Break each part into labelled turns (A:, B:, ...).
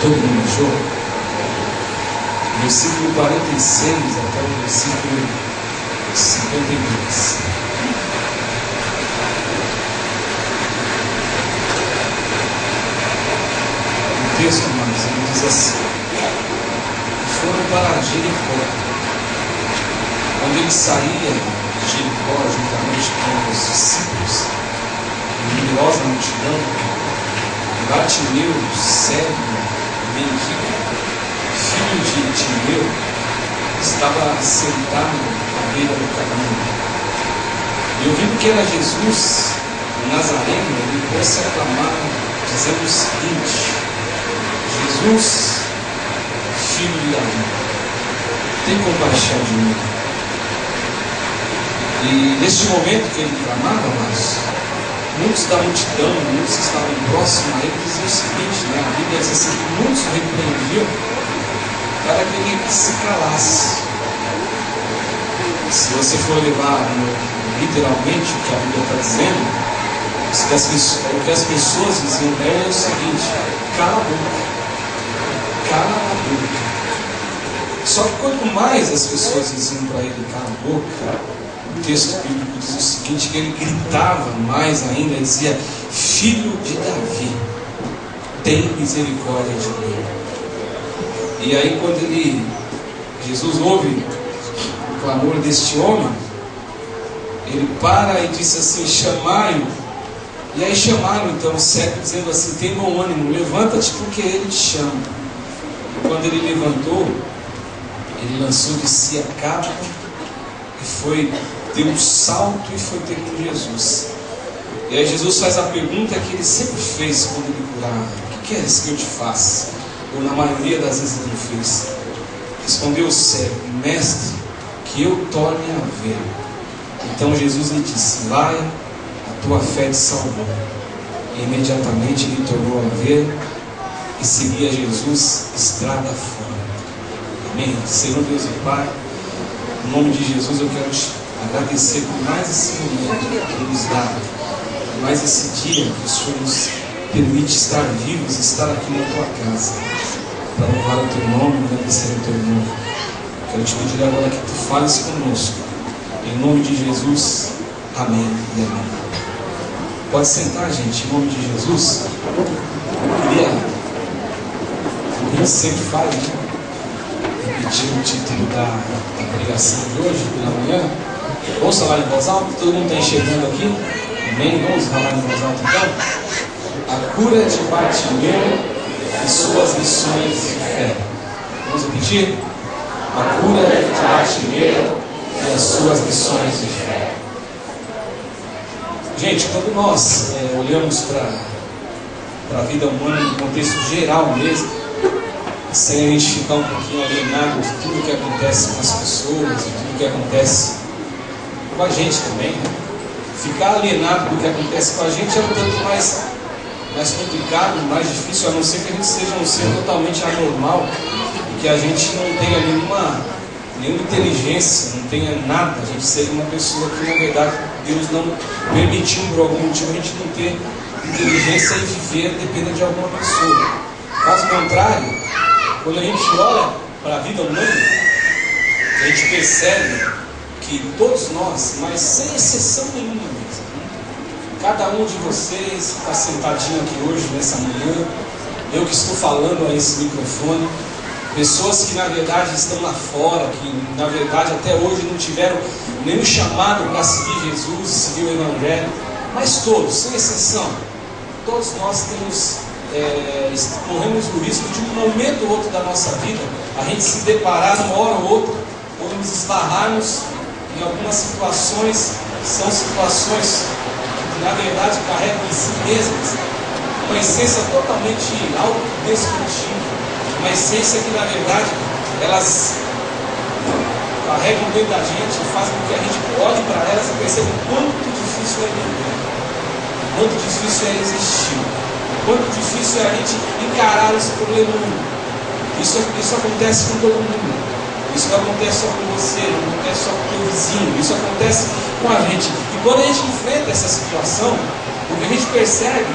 A: Todo mundo achou? Versículo 46 até o versículo 52. O texto, amados, ele diz assim: foram para Jericó. Quando ele saía de Jericó, juntamente com os discípulos, numerosa multidão, Bartimeu, cego, mendigo, filho de Timeu, estava sentado à beira do caminho. E ouvindo que era Jesus, o Nazareno, ele pôs-se a clamar, dizendo o seguinte: Jesus, filho de Davi, tem compaixão de mim. E neste momento que ele clamava, mas muitos da multidão, muitos que estavam próximos a ele, diziam o seguinte, né? A Bíblia diz assim, que muitos repreendiam para que ele se calasse. Se você for levar literalmente o que a Bíblia está dizendo, o que as pessoas diziam para ele é o seguinte: cala a boca, cala a boca. Só que quanto mais as pessoas diziam para ele cala a boca, o texto bíblico diz o seguinte, que ele gritava mais ainda, dizia: filho de Davi, tem misericórdia de mim. E aí quando Jesus ouve o clamor deste homem, ele para e disse assim: chamai-o. E aí chamaram então o cego, dizendo assim: tem bom ânimo, levanta-te, porque ele te chama. E quando ele levantou, ele lançou de si a capa e deu um salto e foi ter com Jesus. E aí Jesus faz a pergunta que ele sempre fez quando ele curava: o que queres que eu te faça? Ou na maioria das vezes ele fez. Respondeu o cego: mestre, que eu torne a ver. Então Jesus lhe disse: vai, a tua fé te salvou. E imediatamente ele tornou a ver e seguia Jesus estrada fora. Amém? Senhor Deus e Pai, em nome de Jesus eu quero te agradecer por mais esse momento que nos dá, por mais esse dia que o Senhor nos permite estar vivos, estar aqui na tua casa, para louvar o teu nome, agradecer o teu nome. Quero te pedir agora que tu fales conosco, em nome de Jesus, amém e amém. Pode sentar, gente, em nome de Jesus. Eu queria, como a gente sempre faz, né? Repetir o título da pregação de hoje, pela manhã. Vamos falar em voz alta? Todo mundo está enxergando aqui? Amém? Vamos falar em voz alta então? A cura de Bartimeu e suas lições de fé. Vamos repetir? A cura de Bartimeu e as suas lições de fé. Gente, quando nós olhamos para a vida humana no contexto geral mesmo, sem a gente ficar um pouquinho alienado de tudo que acontece com as pessoas, de tudo que acontece com a gente também, né? Ficar alienado do que acontece com a gente é um tanto mais complicado, mais difícil, a não ser que a gente seja um ser totalmente anormal, que a gente não tenha nenhuma inteligência, não tenha nada, a gente seja uma pessoa que na verdade Deus não permitiu por algum motivo a gente não ter inteligência e viver dependendo de alguma pessoa. Caso contrário, quando a gente olha para a vida humana, a gente percebe que todos nós, mas sem exceção nenhuma mesmo, cada um de vocês está sentadinho aqui hoje, nessa manhã, eu que estou falando a esse microfone, pessoas que na verdade estão lá fora, que na verdade até hoje não tiveram nenhum chamado para seguir Jesus, seguir o Evangelho, mas todos, sem exceção, todos nós corremos o risco de um momento ou outro da nossa vida, a gente se deparar uma hora ou outra, ou nos esbarrarmos em algumas situações, que são situações que na verdade carregam em si mesmas uma essência totalmente autodestrutiva, uma essência que na verdade elas carregam dentro da gente e fazem com que a gente olhe para elas e perceba o quanto difícil é viver, o quanto difícil é existir, o quanto difícil é a gente encarar esse problema. Isso acontece com todo mundo. Isso não acontece só com você, não acontece só com o teu vizinho, isso acontece com a gente. E quando a gente enfrenta essa situação, o que a gente percebe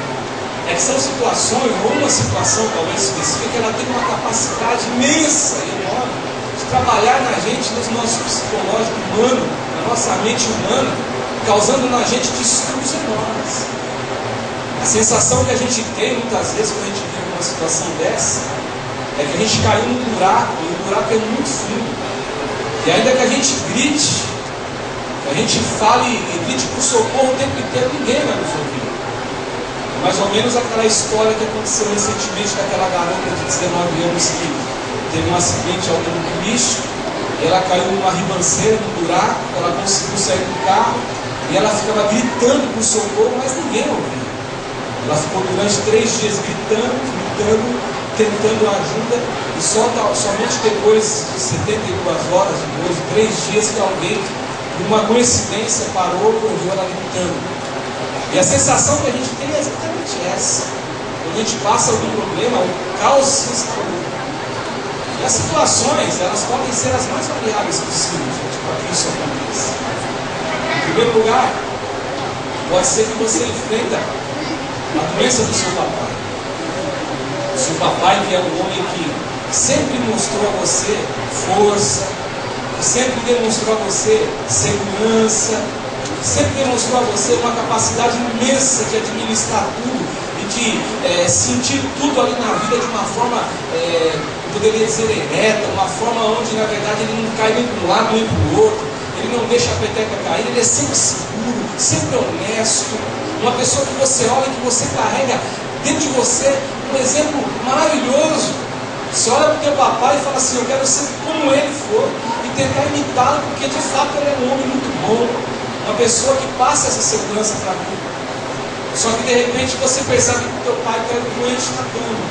A: É que são situações, ou uma situação talvez específica, que ela tem uma capacidade imensa e enorme de trabalhar na gente, no nosso psicológico humano, na nossa mente humana, causando na gente distúrbios enormes. A sensação que a gente tem muitas vezes quando a gente vive uma situação dessa é que a gente caiu num buraco, e o buraco é muito fundo. E ainda que a gente grite, que a gente fale e grite por socorro o tempo inteiro, ninguém vai nos ouvir. Mais ou menos aquela história que aconteceu recentemente daquela garota de 19 anos que teve um acidente automobilístico, e ela caiu numa ribanceira, num buraco, ela conseguiu sair do carro, e ela ficava gritando por socorro, mas ninguém ouvia. Ela ficou durante 3 dias gritando, tentando ajuda, e somente depois de 72 horas, depois de 3 dias, que alguém, por uma coincidência, parou e ouviu ela gritando. E a sensação que a gente tem é exatamente essa. Quando a gente passa algum problema, o caos se instaurou. E as situações, elas podem ser as mais variáveis possíveis, gente, para que isso aconteça. Em primeiro lugar, pode ser que você enfrenta a doença do seu papai. O seu papai, que é um homem que sempre mostrou a você força, que sempre demonstrou a você segurança, sempre demonstrou a você uma capacidade imensa de administrar tudo e de sentir tudo ali na vida de uma forma, poderia dizer, ereta, uma forma onde na verdade ele não cai nem para um lado nem para o outro, ele não deixa a peteca cair, ele é sempre seguro, sempre honesto, uma pessoa que você olha, que você carrega dentro de você um exemplo maravilhoso. Você olha para o teu papai e fala assim: eu quero ser como ele foi, e tentar imitá-lo, porque de fato ele é um homem muito bom, uma pessoa que passa essa segurança para mim. Só que de repente você percebe que o teu pai caiu doente na cama.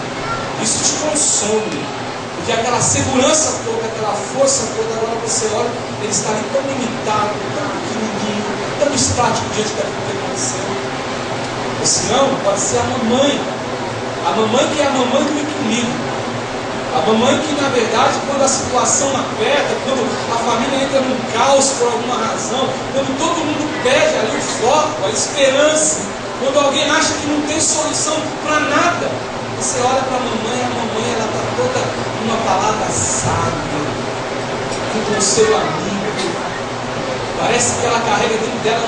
A: Isso te consome, porque aquela segurança toda, aquela força toda, agora você olha, ele está ali tão limitado, tão pequenininho, tão estático diante daquilo que aconteceu. Ou se não, pode ser a mamãe que é a mamãe do equilíbrio. A mamãe que, na verdade, quando a situação aperta, quando a família entra num caos por alguma razão, quando todo mundo perde ali o foco, a esperança, quando alguém acha que não tem solução para nada, você olha para a mamãe ela está toda numa palavra sábia, um conselho amigo. Parece que ela carrega dentro dela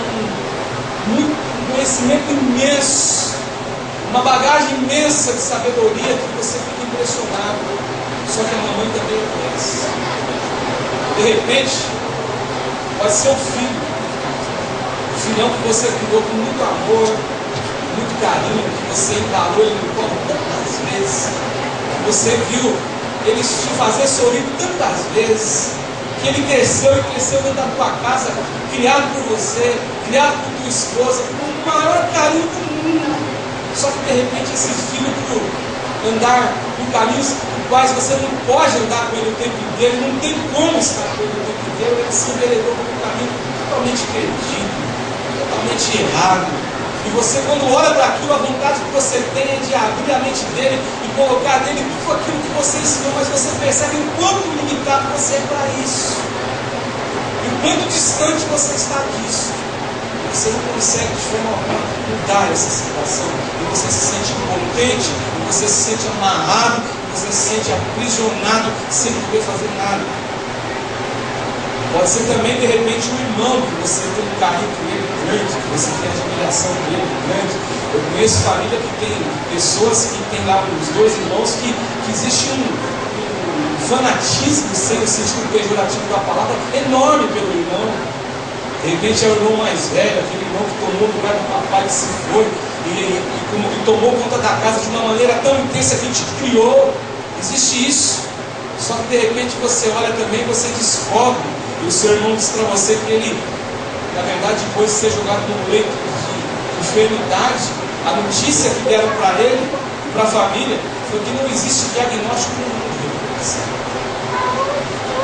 A: um conhecimento imenso, uma bagagem imensa de sabedoria que você fica impressionado. Só que a mamãe também conhece. De repente, pode ser o filho, o filhão que você criou com muito amor, muito carinho, que você embalou ele no colo tantas vezes, que você viu ele te fazer sorrir tantas vezes, que ele cresceu dentro da tua casa, criado por você, criado por tua esposa, com o maior carinho do mundo. Só que de repente esse filho, por andar por caminhos por quais você não pode andar com ele o tempo inteiro, não tem como estar com ele o tempo inteiro, ele se enveredou por um caminho totalmente perdido, totalmente errado. E você, quando olha para aquilo, a vontade que você tem é de abrir a mente dele e colocar nele tudo aquilo que você ensinou, mas você percebe o quanto limitado você é para isso, e o quanto distante você está disso. Você não consegue de forma alguma mudar essa situação, e você se sente impotente, e você se sente amarrado, e você se sente aprisionado sem poder fazer nada. Pode ser também de repente um irmão que você tem um carinho por ele grande, que você tem admiração por ele grande. Eu conheço família que tem pessoas que tem lá os 2 irmãos que existe um fanatismo, sem o sentido pejorativo da palavra, enorme pelo irmão. De repente é o irmão mais velho, aquele irmão que tomou o lugar do papai que se foi e tomou conta da casa de uma maneira tão intensa que te criou. Existe isso. Só que de repente você olha também e você descobre, e o seu irmão diz para você que ele, na verdade, depois de ser jogado num leito de enfermidade, a notícia que deram para ele e para a família foi que não existe diagnóstico nenhum de recuperação.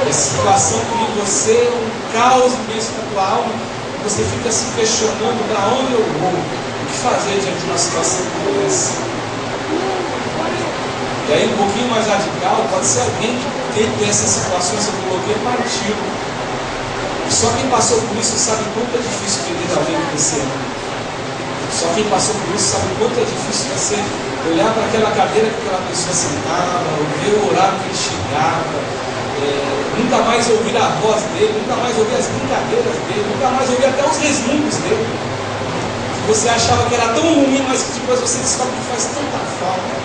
A: E a situação que em você é um caos imenso na tua alma, e você fica se questionando para onde eu vou, o que fazer diante de uma situação como essa. E aí, um pouquinho mais radical, pode ser alguém que dentro dessas situações eu coloquei partiu. E só quem passou por isso sabe quanto é difícil perder alguém que você ama. Só quem passou por isso sabe o quanto é difícil você olhar para aquela cadeira que aquela pessoa sentava, ouvir o horário que ele chegava, nunca mais ouvir a voz dele, nunca mais ouvir as brincadeiras dele, nunca mais ouvir até os resmungos dele. Você achava que era tão ruim, mas que depois você descobre que faz tanta falta.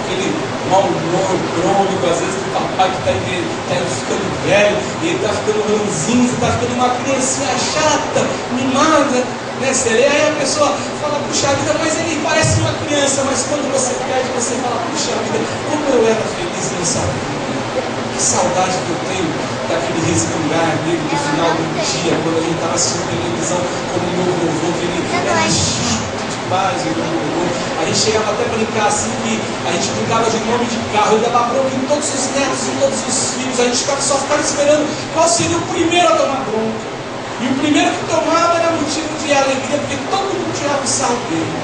A: Aquele mau humor crônico, às vezes, do papai que está ficando velho, e ele está ficando ranzinho, está ficando uma criancinha chata, mimada, né? Aí a pessoa fala, puxa vida, mas ele parece uma criança, mas quando você perde, você fala, puxa vida, como eu era feliz nessa vida. Que saudade que eu tenho daquele resmungar dele no final do dia, quando a gente estava assistindo televisão, como o meu vovô, que ele era chato demais, o meu vovô. A gente chegava até a brincar assim, que a gente brincava de nome de carro, ele dava bronca em todos os netos, em todos os filhos, a gente só ficava esperando qual seria o primeiro a tomar bronca. E o primeiro que tomava era motivo de alegria, porque todo mundo tirava o sal dele.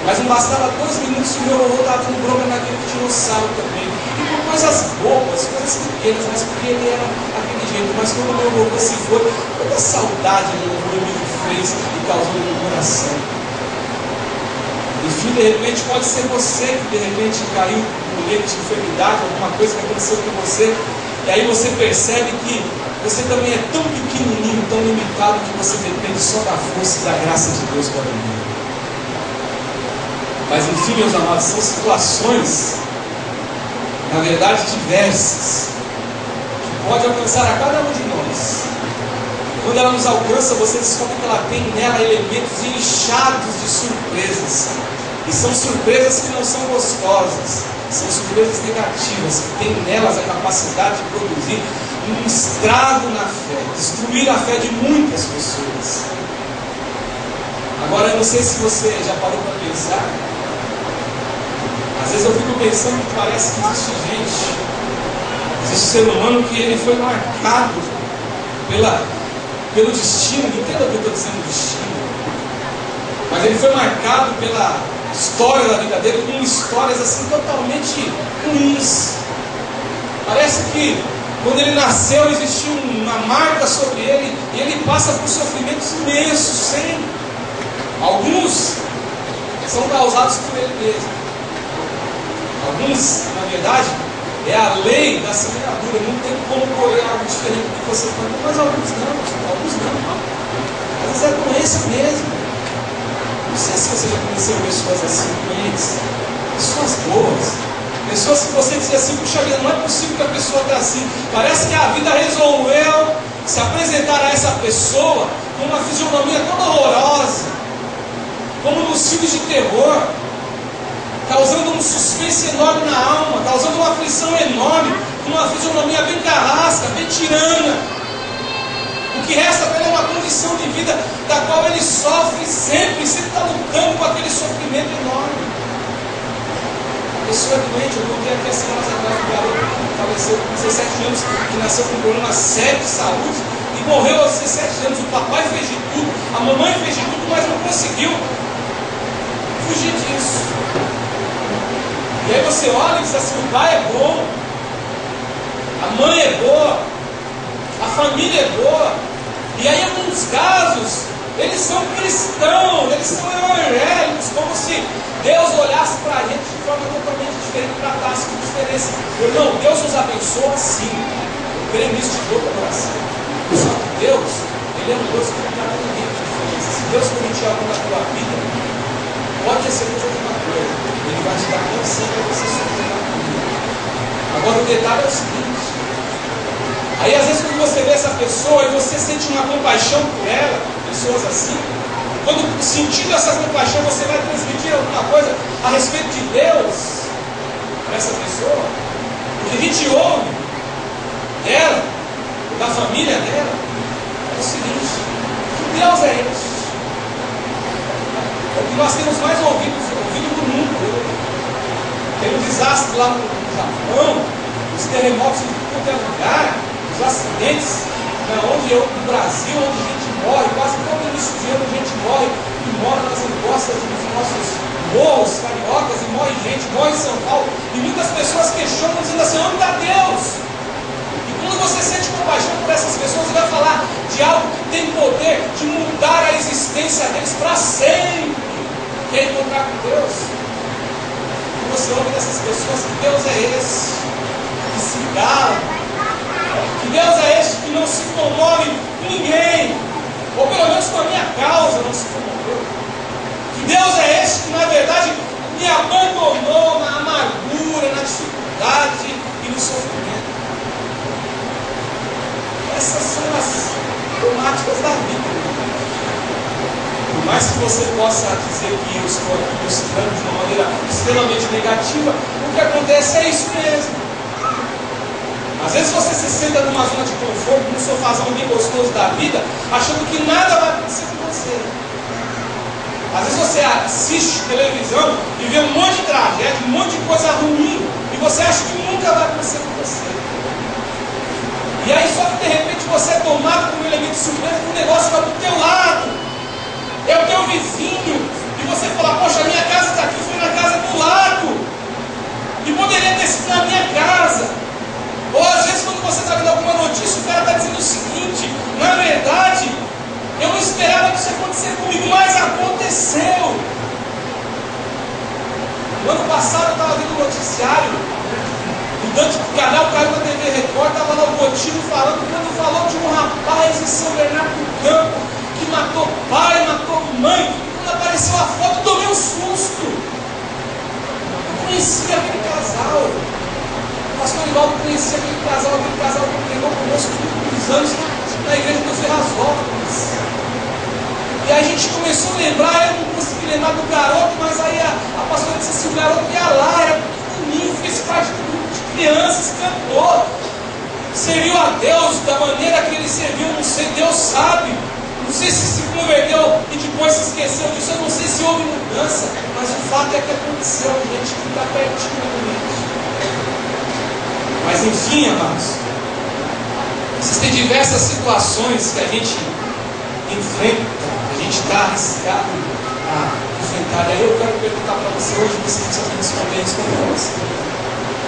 A: Mas não bastava 2 minutos e o meu avô estava dando bronca naquele que tirou sal também. E por coisas bobas, coisas pequenas, mas porque ele era aquele jeito. Mas quando o meu avô se foi, quanta saudade meu avô me fez e causou no meu coração. Enfim, de repente pode ser você que de repente caiu no leito de enfermidade, alguma coisa que aconteceu com você. E aí você percebe que você também é tão pequenininho, tão limitado, que você depende só da força e da graça de Deus para viver. Mas enfim, meus amados, são situações, na verdade, diversas, que pode alcançar a cada um de nós. Quando ela nos alcança, você descobre que ela tem nela elementos inchados de surpresas. E são surpresas que não são gostosas, são surpresas negativas, que têm nelas a capacidade de produzir um estrago na fé, destruir a fé de muitas pessoas. Agora, eu não sei se você já parou para pensar. Às vezes eu fico pensando que parece que existe ser humano que ele foi marcado pelo destino. Entenda o que eu estou dizendo, destino. Mas ele foi marcado pela história da vida dele com histórias assim totalmente ruins. Parece que quando ele nasceu existiu uma marca sobre ele e ele passa por sofrimentos imensos sempre. Alguns são causados por ele mesmo. Alguns, na verdade, é a lei da semeadura. Não tem como colher algo diferente do que você plantou, mas alguns não. Às vezes é doença mesmo. Não sei se você já conheceu pessoas assim, doentes, pessoas boas, pessoas que você diz assim, puxa vida, não é possível que a pessoa está assim. Parece que a vida resolveu se apresentar a essa pessoa com uma fisionomia toda horrorosa, como nos filmes de terror, causando um suspense enorme na alma, causando uma aflição enorme, com uma fisionomia bem carrasca, bem tirana. O que resta para ele é uma condição de vida da qual ele sofre sempre está lutando com aquele sofrimento enorme. A pessoa é doente, eu contei aqui há semanas atrás um garoto que faleceu com 17 anos, que nasceu com um problema sério de saúde e morreu aos 17 anos. O papai fez de tudo, a mamãe fez de tudo, mas não conseguiu fugir disso. E aí você olha e diz assim, o pai é bom, a mãe é boa, a família é boa, e aí em alguns casos, eles são cristãos, eles são evangélicos, como se Deus olhasse para a gente de forma totalmente diferente, tratasse com diferença. Irmão, Deus nos abençoa sim, eu creio nisso de todo o coração. Só que Deus, Ele é um Deus que não trata ninguém de diferença. Se Deus permitir algo na tua vida, pode ter certeza de uma coisa, Ele vai te dar condição para você superar a vida. Agora o detalhe é o seguinte, aí às vezes quando você vê essa pessoa e você sente uma compaixão por ela, pessoas assim, quando sentindo essa compaixão você vai transmitir alguma coisa a respeito de Deus para essa pessoa, o que a gente ouve dela, da família dela, é o seguinte, que Deus é esse? É o que nós temos mais ouvido do mundo. Tem um desastre lá no Japão, os terremotos em qualquer lugar, os acidentes, no Brasil, onde a gente morre, quase todo início de ano a gente morre, e mora nas encostas dos nossos morros cariocas, e morre gente, morre em São Paulo, e muitas pessoas questionam, dizendo assim, onde está Deus? E quando você sente compaixão por essas pessoas, você vai falar de algo que tem poder de mudar a existência deles para sempre. quer encontrar com Deus. E você ouve dessas pessoas que Deus é esse, que se cala, que Deus é esse que não se comove com ninguém, ou pelo menos com a minha causa não se comoveu. Que Deus é esse que na verdade me abandonou na amargura, na dificuldade e no sofrimento. Essas são as temáticas da vida. Por mais que você possa dizer que eu estou aqui mostrando de uma maneira extremamente negativa, o que acontece é isso mesmo. Às vezes você se senta numa zona de conforto, num sofazão bem gostoso da vida, achando que nada vai acontecer com você. Às vezes você assiste televisão e vê um monte de tragédia, um monte de coisa ruim, e você acha que nunca vai acontecer com você. E aí só que de repente você é tomado por um elemento surpresa, um negócio vai do teu lado, é o teu vizinho, e você fala, poxa, a minha casa está aqui, foi na casa do lado, e poderia ter sido na minha casa. Ou às vezes quando você está vendo alguma notícia, o cara está dizendo o seguinte, na verdade, eu não esperava que isso acontecesse comigo, mas aconteceu. No ano passado eu estava vendo um noticiário, o canal caiu na TV Record, estava lá o Botinho falando, quando falou de um rapaz em São Bernardo do Campo, que matou pai, matou mãe, e quando apareceu a foto, eu tomei um susto. Eu conhecia aquele casal. O pastor Ivaldo conhecia aquele casal que pregou conosco por muitos anos na igreja dos Ferrazópolis. E aí a gente começou a lembrar, eu não consegui lembrar do garoto, mas aí a pastora disse assim, o garoto ia lá, era pequenininho, fez parte do grupo de crianças, cantou, serviu a Deus da maneira que ele serviu, não sei, Deus sabe, não sei se converteu e depois se esqueceu disso, eu não sei se houve mudança, mas o fato é que aconteceu, a gente que está pertinho do gente. Mas enfim, amados, existem diversas situações que a gente enfrenta, a gente está arriscado a enfrentar. E aí eu quero perguntar para você hoje, você precisa responder isso para você.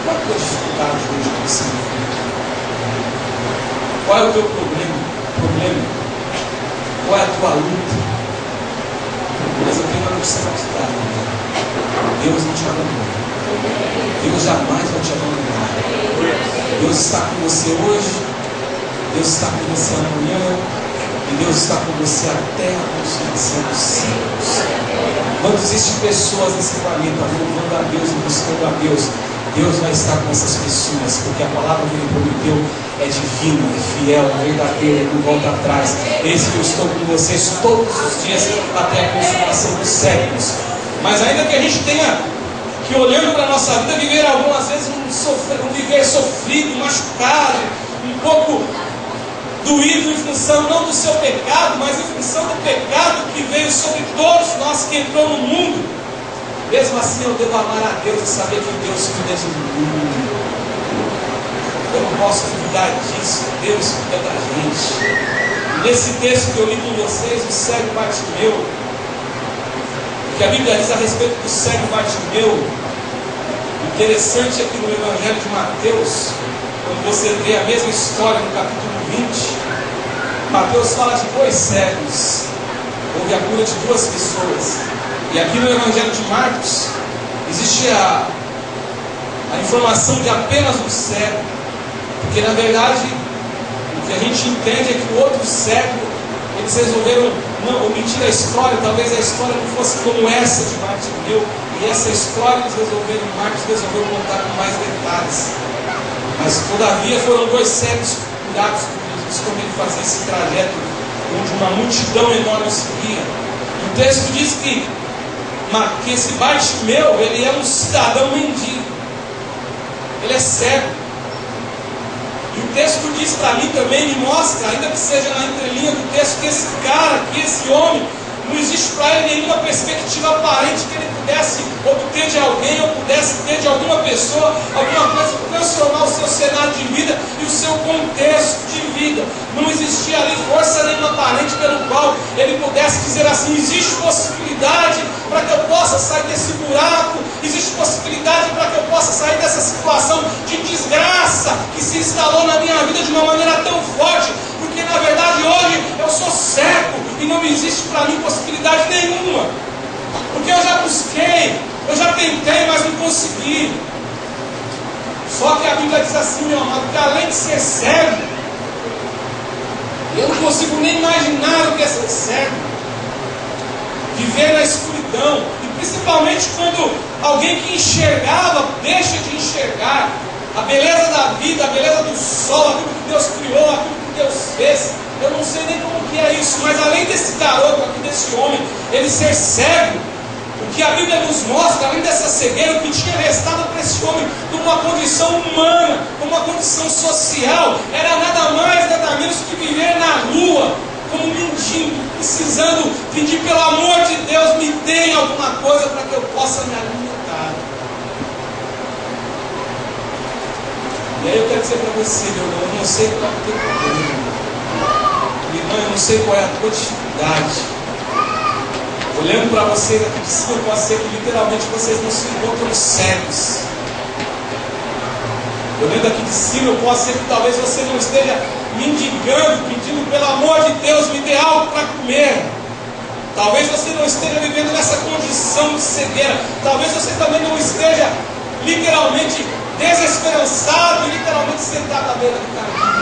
A: Qual é a tua dificuldade hoje que você enfrenta? Qual é o teu problema? Qual é a tua luta? Mas eu tenho uma notícia para te dar. Deus não te abandona. Deus jamais vai te abandonar. Deus está com você hoje, Deus está com você amanhã, e Deus está com você até a consumação dos céus. Quando existem pessoas nesse planeta louvando a Deus e buscando a Deus, Deus vai estar com essas pessoas, porque a palavra que Ele prometeu é divina, é fiel, é verdadeira, não volta atrás. Eis que eu estou com vocês todos os dias até a consumação dos séculos. Mas ainda que a gente tenha que, olhando para a nossa vida, viver algumas vezes um viver sofrido, machucado, um pouco doído em função não do seu pecado, mas em função do pecado que veio sobre todos nós que entrou no mundo. Mesmo assim eu devo amar a Deus e saber que Deus cuida de mim. Eu não posso duvidar disso, Deus cuida da gente. Nesse texto que eu li com vocês, o cego Bartimeu, que a Bíblia diz a respeito do cego Bartimeu, interessante é que no Evangelho de Mateus, quando você lê a mesma história no capítulo 20, Mateus fala de dois cegos, houve a cura de duas pessoas, e aqui no Evangelho de Marcos existe a informação de apenas um cego, porque na verdade o que a gente entende é que o outro cego, eles resolveram não omitir a história, talvez a história não fosse como essa de Bartimeu, e essa história Marcos resolveu contar com mais detalhes. Mas todavia foram dois cegos curados por Jesus, como ele fazia esse trajeto, onde uma multidão enorme seguia. O texto diz que esse Bartimeu, ele é um cidadão mendigo, ele é cego. E o texto diz para mim também, me mostra, ainda que seja na entrelinha do texto, que esse cara, que esse homem, não existe para ele nenhuma perspectiva aparente que ele pudesse obter de alguém, ou pudesse ter de alguma pessoa, alguma coisa que transformar o seu cenário de vida e o seu contexto de vida. Não existia ali força nenhuma aparente pelo qual ele pudesse dizer assim, existe possibilidade para que eu possa sair desse buraco, existe possibilidade para que eu possa sair dessa situação de desgraça que se instalou na minha vida de uma maneira tão forte, porque na verdade hoje eu sou cego e não existe para mim possibilidade nenhuma Porque eu já busquei, eu já tentei, mas não consegui. Só que a Bíblia diz assim, meu amado, que além de ser cego, eu não consigo nem imaginar o que é ser cego. Viver na escuridão. E principalmente quando alguém que enxergava deixa de enxergar a beleza da vida, a beleza do sol, aquilo que Deus criou, aquilo que Deus fez. Eu não sei nem como que é isso, mas além desse garoto aqui, desse homem, ele ser cego, o que a Bíblia nos mostra, além dessa cegueira, o que tinha restado para esse homem como uma condição humana, como uma condição social, era nada mais, nada menos que viver na rua, como um mendigo, precisando pedir pelo amor de Deus, me dê alguma coisa para que eu possa me alimentar. E aí eu quero dizer para você, meu irmão, eu não sei qual é o teu problema. Minha irmã, eu não sei qual é a tua dificuldade. Olhando para vocês aqui de cima, pode ser que literalmente vocês não se encontram cegos. Olhando aqui de cima, pode ser que talvez você não esteja mendigando, pedindo pelo amor de Deus, me dê algo para comer. Talvez você não esteja vivendo nessa condição de cegueira. Talvez você também não esteja literalmente desesperançado e literalmente sentado à beira do caminho.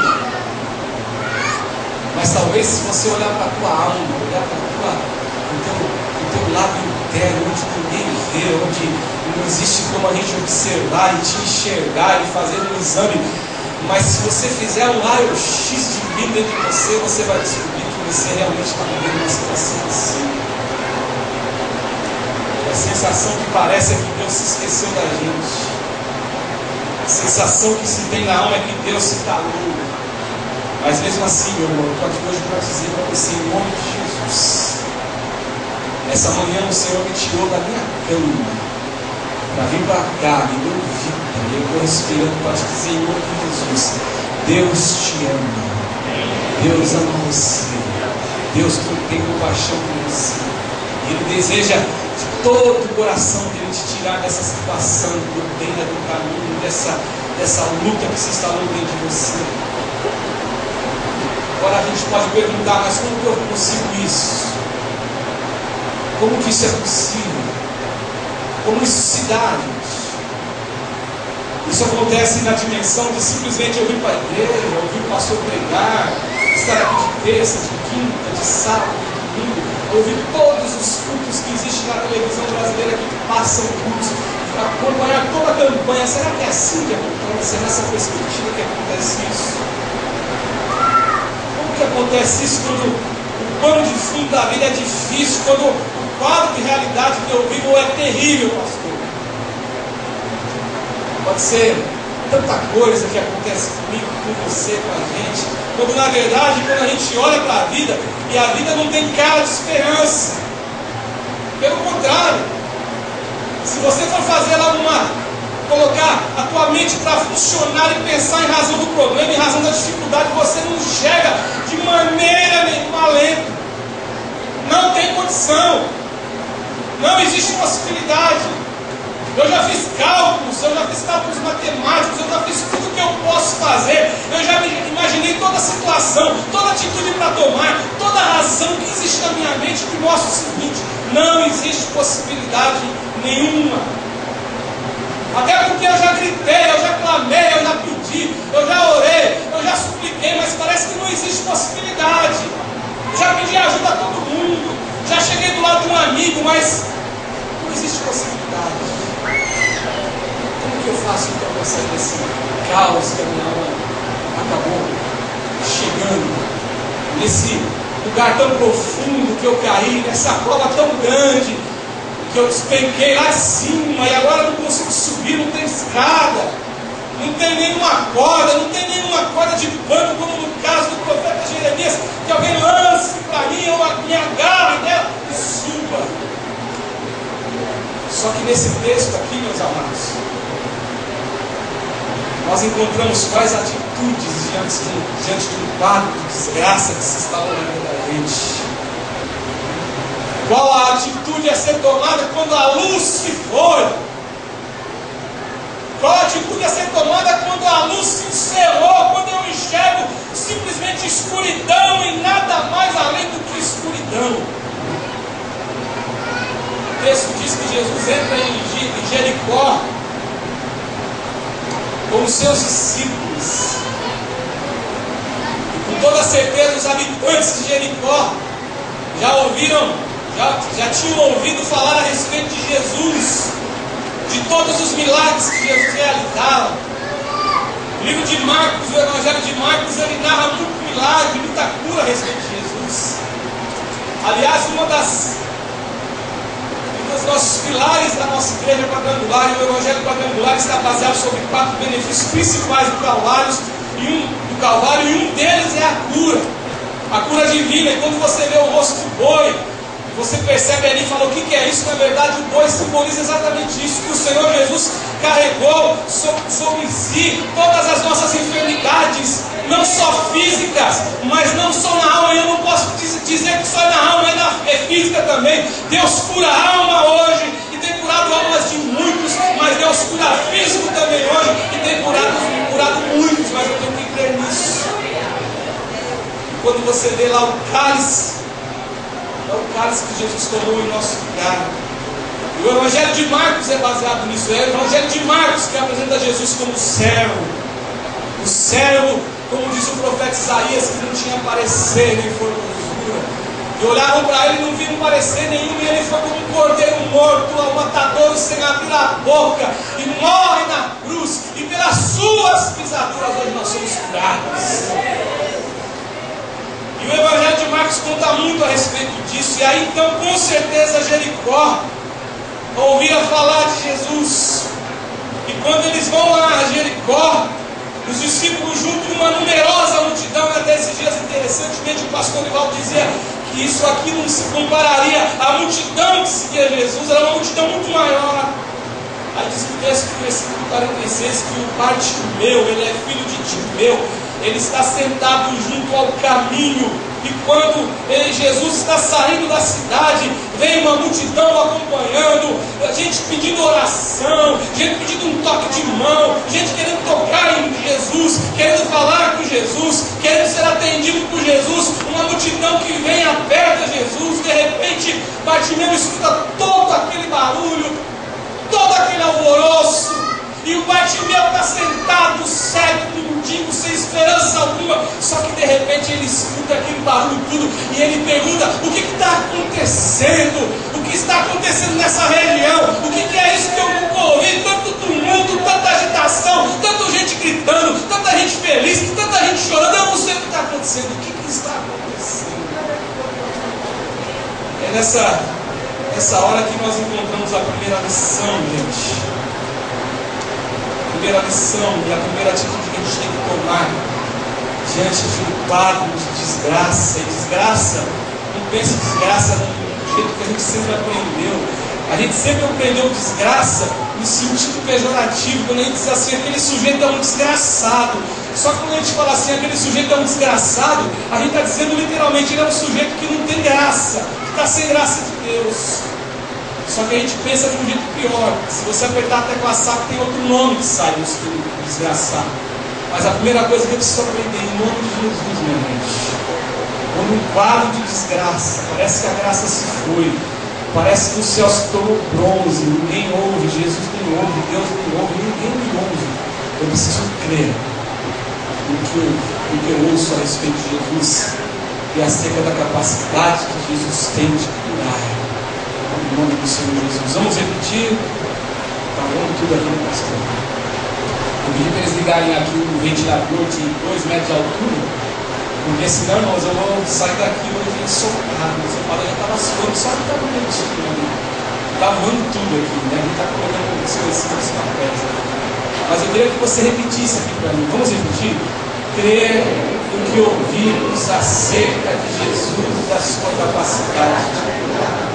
A: Mas talvez se você olhar para a tua alma, olhar para o teu lado interno, onde ninguém vê, onde não existe como a gente observar e te enxergar e fazer um exame, mas se você fizer um raio-x de vida de você, você vai descobrir que você realmente está vivendo uma situação assim. A sensação que parece é que Deus se esqueceu da gente. A sensação que se tem na alma é que Deus se calou. Mas mesmo assim, meu irmão, eu estou aqui hoje para dizer para você, em nome de Jesus, essa manhã o Senhor me tirou da minha cama para vir para cá, me deu vida, e eu estou respirando para te dizer em nome de Jesus, Deus te ama, Deus ama você, Deus tem compaixão por você, Ele deseja de todo o coração dele te tirar dessa situação, do bem, do caminho, dessa luta que se instalou dentro de você. Agora a gente pode perguntar, mas como que eu consigo isso? Como que isso é possível? Como isso se dá, gente? Isso acontece na dimensão de simplesmente eu vir para a igreja, ouvir o pastor pregar, estar aqui de terça, de quinta, de sábado, de domingo, ouvir todos os cultos que existem na televisão brasileira que passam cultos, acompanhar toda a campanha. Será que é assim que acontece? É nessa perspectiva que acontece isso? Que acontece isso quando o pano de fundo da vida é difícil, quando o quadro de realidade que eu vivo é terrível, pastor. Pode ser tanta coisa que acontece comigo, com você, com a gente, quando na verdade, quando a gente olha para a vida e a vida não tem cara de esperança. Pelo contrário, se você for fazer lá colocar a tua mente para funcionar e pensar em razão do problema, em razão da dificuldade, você não chega de maneira nenhuma alento. Não tem condição. Não existe possibilidade. Eu já fiz cálculos matemáticos, eu já fiz tudo que eu posso fazer. Eu já imaginei toda a situação, toda a atitude para tomar, toda a razão que existe na minha mente que mostra o seguinte: não existe possibilidade nenhuma. Até porque eu já gritei, eu já clamei, eu já pedi, eu já orei, eu já supliquei, mas parece que não existe possibilidade. Já pedi ajuda a todo mundo, já cheguei do lado de um amigo, mas não existe possibilidade. Como que eu faço então para sair desse caos que a minha alma acabou chegando? Nesse lugar tão profundo que eu caí, nessa cova tão grande, que eu despenquei lá acima e agora não consigo subir, não tem escada, não tem nenhuma corda de pano, como no caso do profeta Jeremias, que alguém lance para mim, eu me agarre nela e suba. Só que nesse texto aqui, meus amados, nós encontramos quais atitudes diante de um quadro de desgraça que se instalou na vida da gente. Qual a atitude a ser tomada quando a luz se for? Qual a atitude a ser tomada quando a luz se encerrou? Quando eu enxergo simplesmente escuridão e nada mais além do que escuridão. com os seus discípulos. E com toda certeza os habitantes de Jericó já tinham ouvido falar a respeito de Jesus, de todos os milagres que Jesus realizava. O livro de Marcos, o Evangelho de Marcos, ele narra muito milagre, muita cura a respeito de Jesus. Aliás, um dos nossos pilares da nossa igreja quadrangular, e o Evangelho quadrangular está baseado sobre 4 benefícios principais do Calvário, e um deles é a cura divina. E quando você vê o rosto do boi, você percebe ali e fala: o que é isso? Na verdade, o boi simboliza exatamente isso, que o Senhor Jesus carregou sobre si todas as nossas enfermidades, não só físicas, mas não só na alma. Eu não posso dizer que só na alma, é física também. Deus cura a alma hoje, e tem curado almas de muitos, mas Deus cura físico também hoje, e tem curado muitos, mas eu tenho que crer nisso. Quando você vê lá o cálice, é o cálice que Jesus tomou em nosso lugar. E o Evangelho de Marcos é baseado nisso. É o Evangelho de Marcos que apresenta Jesus como servo. O servo, como diz o profeta Isaías, que não tinha parecer nem formosura. E olharam para ele e não viram parecer nenhum. E ele foi como um cordeiro morto, ao matador sem abrir a boca. E morre na cruz. E pelas suas pisaduras hoje nós somos curados. E o Evangelho de Marcos conta muito a respeito disso. E aí então, com certeza, Jericó ouvia falar de Jesus. E quando eles vão lá a Jericó, os discípulos junto de uma numerosa multidão, e até esses dias, interessantemente, o pastor Nivaldo dizia que isso aqui não se compararia à multidão que seguia Jesus, era uma multidão muito maior. Aí diz o texto do versículo 46 que o Bartimeu, ele é filho de Timeu, ele está sentado junto ao caminho. E quando Jesus está saindo da cidade, vem uma multidão acompanhando, gente pedindo oração, gente pedindo um toque de mão, gente querendo tocar em Jesus, querendo falar com Jesus, querendo ser atendido por Jesus. Uma multidão que vem aperta Jesus. De repente, Bartimeu escuta todo aquele barulho, todo aquele alvoroço, e o Bartimeu está sentado, cego, mendigo, sem esperança alguma. Só que de repente ele escuta aquele barulho tudo, e ele pergunta: o que está acontecendo? O que está acontecendo nessa região? O que é isso que eu nunca ouvi? Tanto tumulto, tanta agitação, tanta gente gritando, tanta gente feliz, tanta gente chorando. Eu não sei o que está acontecendo. O que está acontecendo? É nessa hora que nós encontramos a primeira lição, gente. A primeira lição e a primeira atitude que a gente tem que tomar diante de um quadro de desgraça. E desgraça, não pense desgraça do jeito que a gente sempre aprendeu. A gente sempre aprendeu desgraça no sentido pejorativo, quando a gente diz assim: aquele sujeito é um desgraçado. Só que quando a gente fala assim, aquele sujeito é um desgraçado, a gente está dizendo literalmente: ele é um sujeito que não tem graça, que está sem graça de Deus. Só que a gente pensa de um jeito pior. Se você apertar a tecla SAP, tem outro nome que sai do desgraçado. Mas a primeira coisa que eu preciso aprender, em nome de Jesus, minha gente, quando um quadro de desgraça, parece que a graça se foi, parece que o céu se tornou bronze, ninguém ouve, Jesus nem ouve, Deus nem ouve, ninguém me ouve. Eu preciso crer no que eu ouço a respeito de Jesus e acerca da capacidade que Jesus tem de curar. Em nome do Senhor Jesus. Vamos repetir? Está bom tudo aqui, pastor? Eu pedi para eles ligarem aqui o ventilador de 2 metros de altura, porque senão, irmãos, eu vou sair daqui hoje socado. O seu padre já estava suando, só que estava mentindo. Está voando tudo aqui, né? Ele está colocando as coisas nos papéis. Mas eu queria que você repetisse aqui para mim. Vamos repetir? Crer no que ouvimos acerca de Jesus e da sua capacidade de curar.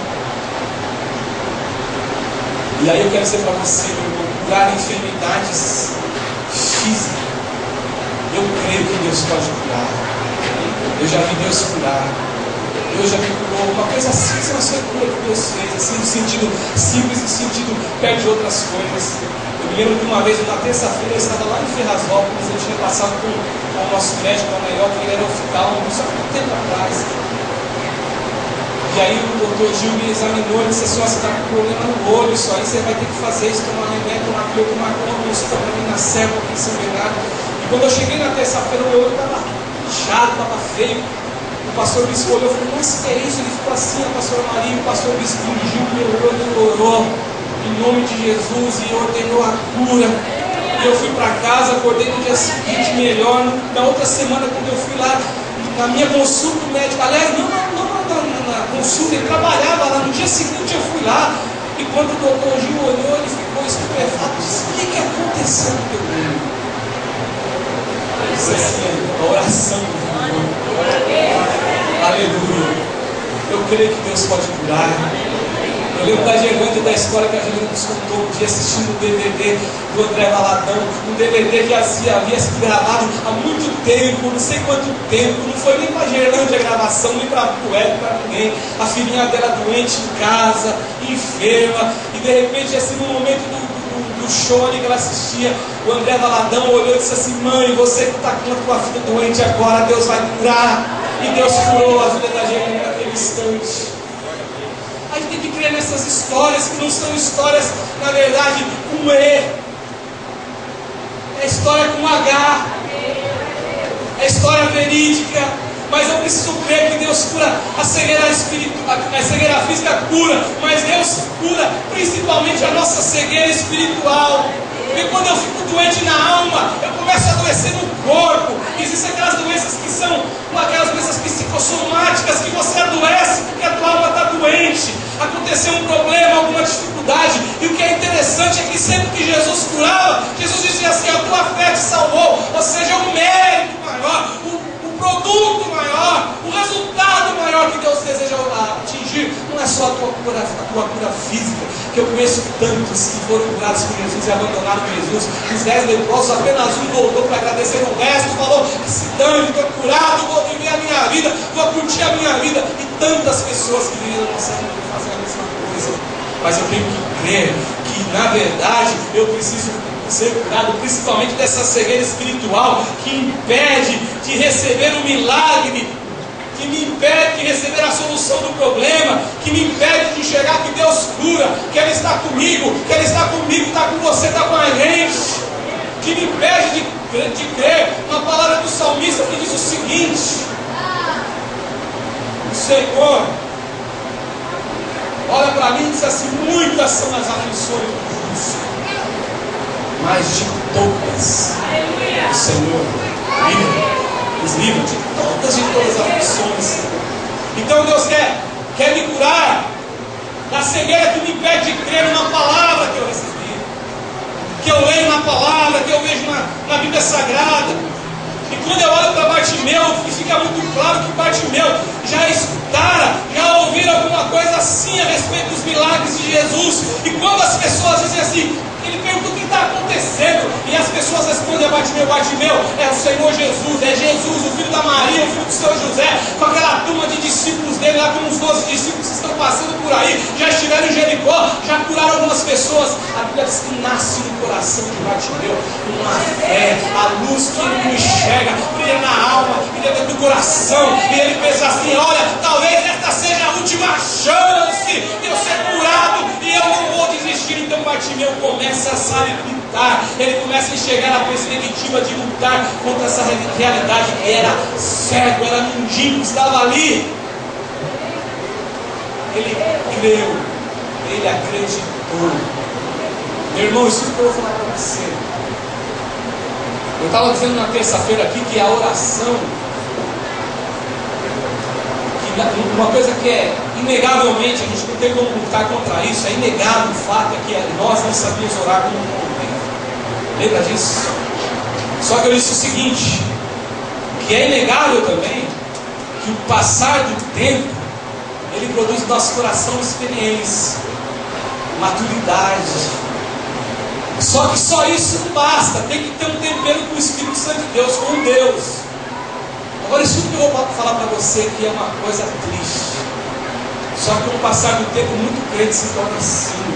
A: E aí eu quero dizer para você, meu irmão, curar enfermidades físicas. Eu creio que Deus pode curar. Eu já vi Deus curar. Deus já me curou. Uma coisa simples, mas foi cura que Deus fez. Assim, no sentido simples, no sentido perto de outras coisas. Eu me lembro que uma vez, na terça-feira, eu estava lá em Ferrazópolis. Eu tinha passado com o nosso médico, o Anaiol, que ele era oftalmo, só que um tempo atrás. E aí o doutor Gil me examinou e disse assim: você está com problema no olho, isso aí você vai ter que fazer isso, tomar remédio, tomar aquilo, tomar aquilo, isso também na serva aqui em São Bernardo. E quando eu cheguei na terça-feira, o meu olho estava inchado, estava feio. O pastor Bispo olhou e falou: nossa, que é isso? Ele ficou assim, a pastora Maria, o pastor Bispo dirigiu meu olho e orou em nome de Jesus e ordenou a cura. E eu fui para casa, acordei no dia seguinte melhor. Na outra semana, quando eu fui lá na minha consulta médica, aliás, não na consulta, ele trabalhava lá. No dia seguinte eu fui lá, e quando o doutor Gil olhou, ele ficou estupefato e disse: o que aconteceu no teu olho? Isso assim, a oração do aleluia. Eu creio que Deus pode curar. Eu lembro da Gerlândia, da história que a Gerlândia nos contou um dia assistindo o DVD do André Valadão, um DVD que havia sido gravado há muito tempo, não sei quanto tempo, não foi nem para a Gerlândia a gravação, nem para o Hélio, para ninguém. A filhinha dela doente em casa, enferma, e de repente, assim, no momento do show ali que ela assistia, o André Valadão olhou e disse assim: mãe, você que está com a tua filha doente agora, Deus vai curar. E Deus curou a vida da gente naquele instante. A gente tem que crer nessas histórias, que não são histórias, na verdade, com E. É história com H. É história verídica. Mas eu preciso crer que Deus cura a cegueira espiritual, a cegueira física cura, mas Deus cura principalmente a nossa cegueira espiritual. Porque quando eu fico doente na alma, eu começo a adoecer no corpo. Existem aquelas doenças que são aquelas doenças psicossomáticas, que você adoece porque a tua alma está doente. Aconteceu um problema, alguma dificuldade. E o que é interessante é que sempre que Jesus curava, Jesus dizia assim: a tua fé te salvou. Ou seja, o mérito maior, o produto maior, o resultado maior que Deus deseja atingir, não é só a tua cura física. Que eu conheço tantos que foram curados por Jesus e abandonaram Jesus. Os 10 leprosos, apenas um voltou para agradecer, o resto falou: que se dane, estou curado, vou viver a minha vida, vou curtir a minha vida. E tantas pessoas que viveram nossa vida fazem a mesma coisa. Mas eu tenho que crer que, na verdade, eu preciso ser curado, principalmente dessa cegueira espiritual que impede de receber o milagre, que me impede de receber a solução do problema, que me impede de enxergar que Deus cura, que Ele está comigo, está com você, está com a gente, que me impede de crer na palavra do salmista que diz o seguinte: o Senhor olha para mim e diz assim: muitas são as aflições do justo, mas de todas o Senhor nos livra de todas as aflições. Então Deus quer me curar da cegueira que me impede de crer numa palavra que eu recebi, que eu leio na palavra, que eu vejo na Bíblia Sagrada. E quando eu olho para Bartimeu, fica muito claro que Bartimeu já escutara, já ouvira alguma coisa assim a respeito dos milagres de Jesus. E quando as pessoas dizem assim, ele pergunta: o que está acontecendo? E as pessoas respondem a Bartimeu: Bartimeu, é o Senhor Jesus, é Jesus, o filho da Maria, o filho do Senhor José, com aquela turma de discípulos dele lá, com uns 12 discípulos que estão passando por aí, já estiveram em Jericó, já curaram algumas pessoas. A Bíblia diz que nasce no coração de Bartimeu uma fé, a luz que ele não enxerga, brilha na alma, brilha dentro do coração, e ele pensa assim: olha, talvez esta seja a última chance de eu ser curado, e eu não vou desistir. Então Bartimeu começa a salivar, ele começa a enxergar a perspectiva de lutar contra essa realidade. Era cego, era mendigo, estava ali. Ele creu, ele acreditou. Meu irmão, isso que eu vou falar para você. Eu estava dizendo na terça-feira aqui que a oração, uma coisa que é inegavelmente, a gente não tem como lutar contra isso, é inegável o fato é que nós não sabíamos orar como um homem. Lembra disso? Só que eu disse o seguinte, que é inegável também que o passar do tempo, ele produz no nosso coração experiência, maturidade. Só que só isso não basta, tem que ter um tempero com o Espírito Santo de Deus, com Deus. Agora escuta o que eu vou falar para você, que é uma coisa triste. Só que com o passar do tempo, muito crente se torna assim.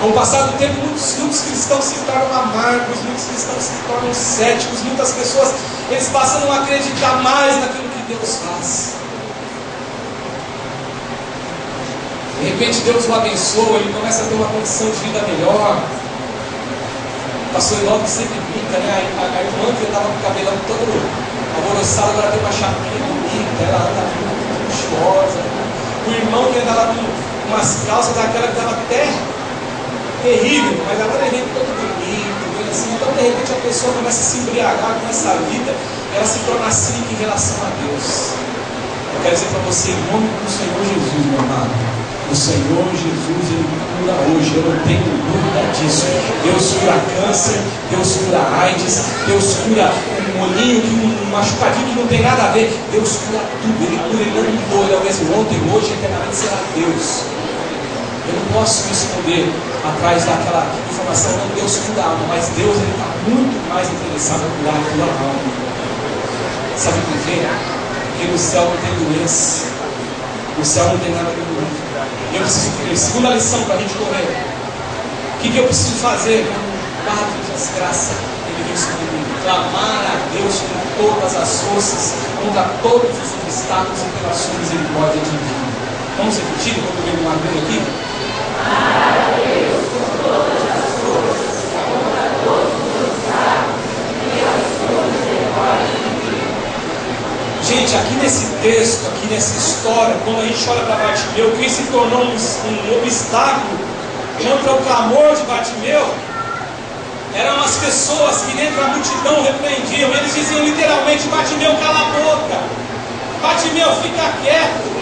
A: Com o passar do tempo, muitos cristãos se tornam amargos, muitos cristãos se tornam céticos, muitas pessoas, eles passam a não acreditar mais naquilo que Deus faz. De repente Deus o abençoa, ele começa a ter uma condição de vida melhor. O pastor Evaldo sempre brinca, né? A irmã que estava com o cabelo todo alvoroçado, agora tem uma chapinha bonita, ela anda muito luxuosa. O irmão que andava com umas calças daquela que estava até terrível, mas agora ele vem todo bonito, bem assim. Então de repente a pessoa começa a se embriagar com essa vida, ela se torna cínica em relação a Deus. Eu quero dizer para você, em nome do Senhor Jesus, meu amado, o Senhor Jesus, Ele cura hoje, eu não tenho dúvida disso. Deus cura câncer, Deus cura AIDS, Deus cura um olhinho, um machucadinho que não tem nada a ver. Deus cura tudo, Ele cura, Ele não mudou, Ele é o mesmo ontem, hoje, eternamente será Deus. Eu não posso me esconder atrás daquela informação, não, Deus cura a alma, mas Deus está muito mais interessado em curar a tua alma. Sabe por quê? Porque no céu não tem doença, no céu não tem nada de doença. Eu preciso crer. Segunda lição para a gente correr. O que eu preciso fazer? Quando o das graças Ele vem sobre mim, clamar a Deus com todas as forças, contra todos os obstáculos e pela sua misericórdia divina. Vamos repetir quando vem um amigo aqui? Clamar a Deus com todas as forças, contra todos os obstáculos e pela sua misericórdia divina. Gente, aqui nesse texto, aqui nessa história, quando a gente olha para Bartimeu, quem se tornou um obstáculo contra o clamor de Bartimeu eram as pessoas que dentro da multidão repreendiam. Eles diziam literalmente: Bartimeu, cala a boca, Bartimeu, fica quieto,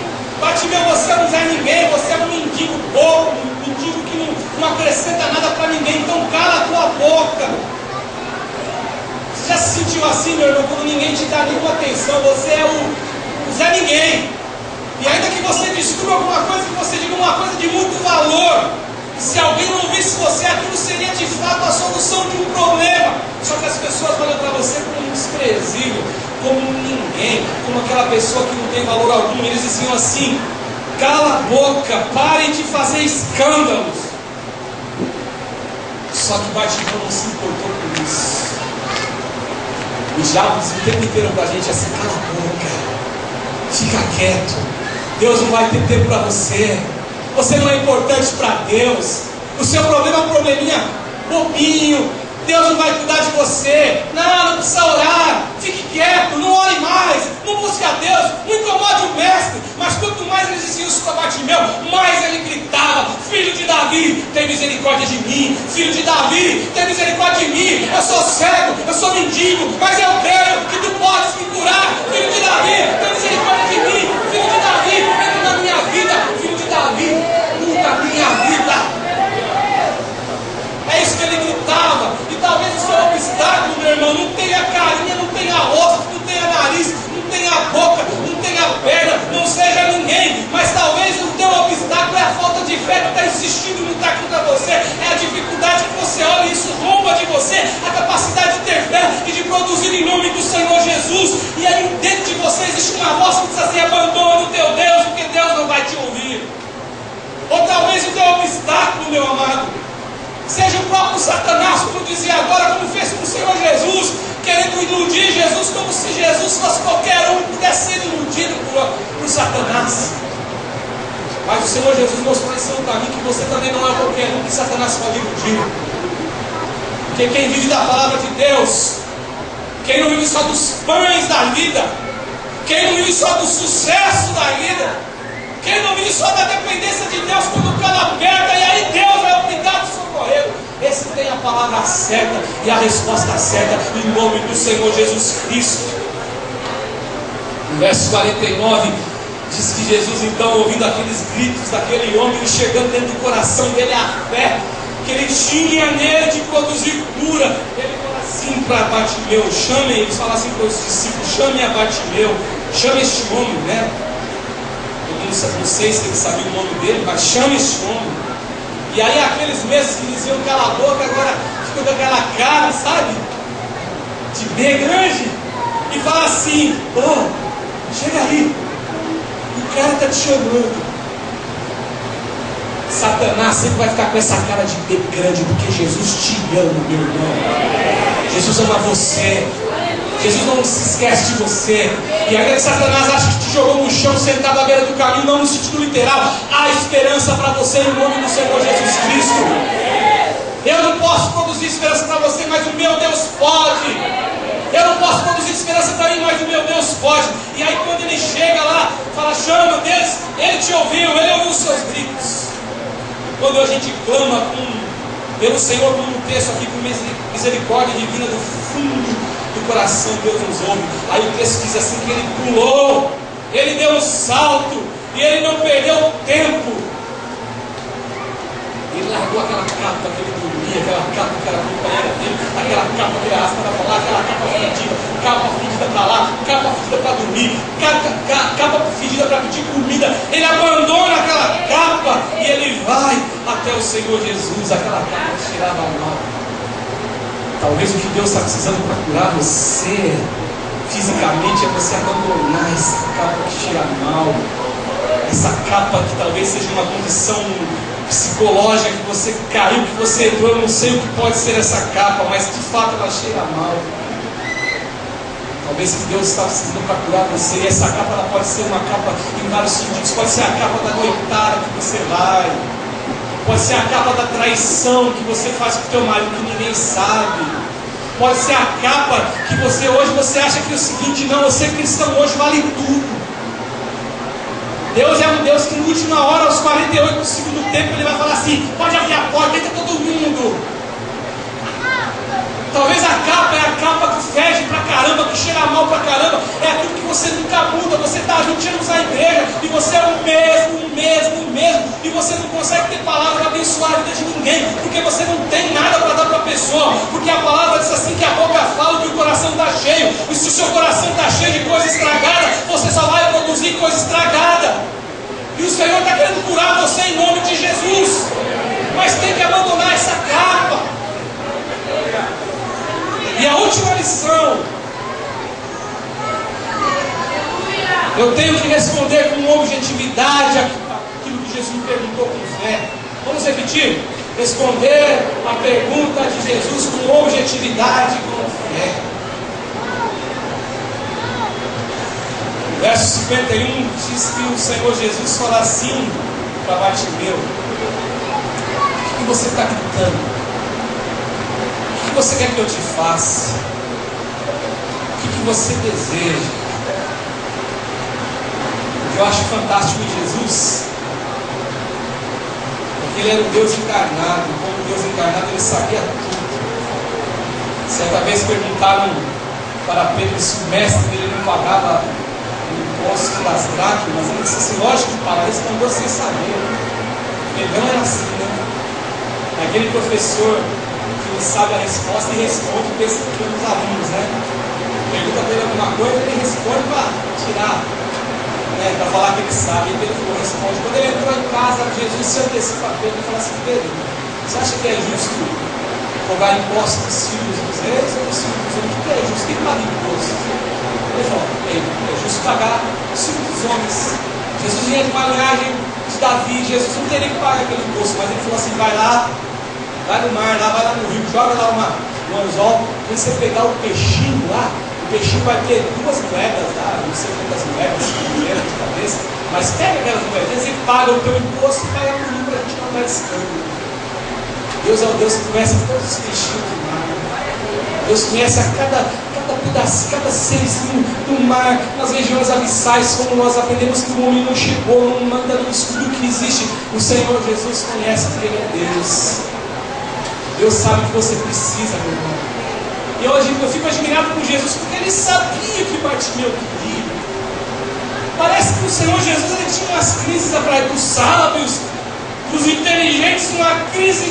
A: Bartimeu, você não é ninguém, você é um mendigo bobo, um mendigo que não acrescenta nada para ninguém, então cala a tua boca. Já se sentiu assim, meu irmão, quando ninguém te dá nenhuma atenção? Você é o Zé Ninguém. E ainda que você descubra alguma coisa, que você diga uma coisa de muito valor, se alguém não visse você, aquilo seria de fato a solução de um problema. Só que as pessoas olham para você como um desprezível, como um ninguém, como aquela pessoa que não tem valor algum. Eles diziam assim: cala a boca, parem de fazer escândalos. Só que Bartimeu não se importou com isso. O diabo diz o tempo inteiro para a gente assim: cala a boca, fica quieto, Deus não vai ter tempo para você, você não é importante para Deus, o seu problema é um probleminha bobinho, Deus não vai cuidar de você, não precisa orar, fique quieto, não ore mais, não busque a Deus, não incomode o mestre. Mas quanto mais eles diziam isso para Bartimeu, mais ele gritava: filho de Davi, tem misericórdia de mim, filho de Davi, tem misericórdia de mim, eu sou cego, eu sou mendigo, mas eu creio que tu podes me curar, filho de Davi, tem misericórdia de mim, filho de Davi, entra na minha vida, filho de Davi, muda a minha vida. É isso que ele gritava. E talvez o seu obstáculo, meu irmão, não tenha carinha, não tenha rosto, não tenha nariz, não tenha boca, não tenha perna, não seja ninguém. Mas talvez o teu obstáculo é a falta de fé que está insistindo em lutar contra você. É a dificuldade que você olha e isso rouba de você a capacidade de ter fé e de produzir em nome do Senhor Jesus. E aí dentro de você existe uma voz que diz assim: abandona o teu Deus, porque Deus não vai te ouvir. Ou talvez o teu obstáculo, meu amado, seja o próprio Satanás, como dizia agora, como fez com o Senhor Jesus, querendo iludir Jesus, como se Jesus fosse qualquer um que pudesse ser iludido por Satanás. Mas o Senhor Jesus mostrou esse para mim que você também não é qualquer um que Satanás pode iludir. Porque quem vive da palavra de Deus, quem não vive só dos pães da vida, quem não vive só do sucesso da vida, quem não vive só da dependência de Deus quando o cara aperta e aí Deus é obrigado a socorrer, esse tem a palavra certa e a resposta certa em nome do Senhor Jesus Cristo. No verso 49 diz que Jesus, então, ouvindo aqueles gritos daquele homem, chegando dentro do coração dele a fé que ele tinha nele de produzir cura, ele fala assim para Bartimeu: chame, eles falam assim para os discípulos: chame a Bartimeu, chame este homem, né? Não sei se ele sabia o nome dele, mas chame este homem. E aí aqueles mesmos que diziam cala a boca, agora ficam com aquela cara, sabe, de B grande, e fala assim: chega aí, o cara está te chamando. Satanás sempre vai ficar com essa cara de B grande, porque Jesus te ama, meu irmão. Jesus ama você. Jesus não se esquece de você. E ainda que Satanás acha que te jogou no chão, sentado à beira do caminho, não no sentido literal, há esperança para você em nome do Senhor Jesus Cristo. Eu não posso produzir esperança para você, mas o meu Deus pode. Eu não posso produzir esperança para mim, mas o meu Deus pode. E aí quando ele chega lá, fala, chama Deus, ele te ouviu, ele ouviu os seus gritos. Quando a gente clama pelo Senhor, como um texto aqui, com misericórdia divina do fundo do coração, Deus nos ouve. Aí o texto diz assim, que ele pulou, ele deu um salto, e ele não perdeu tempo. Ele largou aquela capa que ele dormia, aquela capa que era companheira dele, aquela capa que ele arrastava para lá, aquela capa fedida para lá, capa fedida para dormir, capa fedida para pedir comida. Ele abandona aquela capa e ele vai até o Senhor Jesus, aquela capa que cheirava mal. Talvez o que Deus está precisando para curar você fisicamente é você abandonar essa capa que cheira mal, essa capa que talvez seja uma condição psicológica que você caiu, que você entrou. Eu não sei o que pode ser essa capa, mas de fato ela cheira mal. Talvez que Deus está precisando para curar você. E essa capa ela pode ser uma capa em vários sentidos. Pode ser a capa da noitada que você vai, pode ser a capa da traição que você faz com o teu marido que ninguém sabe, pode ser a capa que hoje acha que é o seguinte, não, você cristão hoje vale tudo. Deus é um Deus que na última hora, aos 48 do segundo tempo, ele vai falar assim, pode abrir a porta, entra todo mundo. Talvez a capa é a capa que fede pra caramba, que cheira mal pra caramba, é aquilo que você nunca muda, você está há 20 anos na igreja, e você é o mesmo, e você não consegue ter palavra para abençoar a vida de ninguém, porque você não tem nada para dar para a pessoa, porque a palavra diz assim que a boca fala que o coração está cheio, e se o seu coração está cheio de coisa estragada, você só vai produzir coisa estragada, e o Senhor está querendo curar você em nome de Jesus, mas tem que abandonar essa capa. E a última lição, eu tenho que responder com objetividade aquilo que Jesus me perguntou com fé. Vamos repetir? Responder a pergunta de Jesus com objetividade e com fé. O verso 51 diz que o Senhor Jesus fala assim para Bartimeu: o que você está gritando? O que você quer que eu te faça? O que você deseja? O que eu acho fantástico em Jesus é que ele era o Deus encarnado. Como Deus encarnado, ele sabia tudo. Certa vez perguntaram para Pedro se o mestre dele não pagava o imposto das dracmas. Ele disse assim, lógico que paga, respondeu sem saber. Ele não era assim, né? Aquele professor que sabe a resposta e responde pesquisando os alunos, né? Pergunta para ele alguma coisa, ele responde para tirar, né? Para falar que ele sabe, e Pedro responde. Quando ele entrou em casa, Jesus se antecipa a Pedro e fala assim, Pedro, você acha que é justo cobrar imposto dos filhos dos reis ou dos filhos dos homens? O que é justo? Quem paga imposto? Ele falou, é justo pagar os filhos dos homens. Jesus vinha de uma linhagem de Davi, Jesus não teria que pagar aquele imposto, mas ele falou assim, vai lá, vai no mar, vai lá no rio, joga lá um anzol, quando você pegar o peixinho lá, o peixinho vai ter 2 moedas, tá? Não sei quantas moedas, não lembro de cabeça, mas pega aquelas moedas e paga o teu imposto e paga no rio para a gente não estar escândalo. Deus é o Deus que conhece todos os peixinhos do mar. Deus conhece a cada pedaço, cada serzinho do mar, nas regiões abissais, como nós aprendemos que o homem não chegou, não manda no escudo que existe. O Senhor Jesus conhece que Ele é Deus. Deus sabe o que você precisa, meu irmão. E hoje eu fico admirado com Jesus, porque Ele sabia que Bartimeu queria. Parece que o Senhor Jesus ele tinha umas crises atrás dos sábios, dos inteligentes, uma crise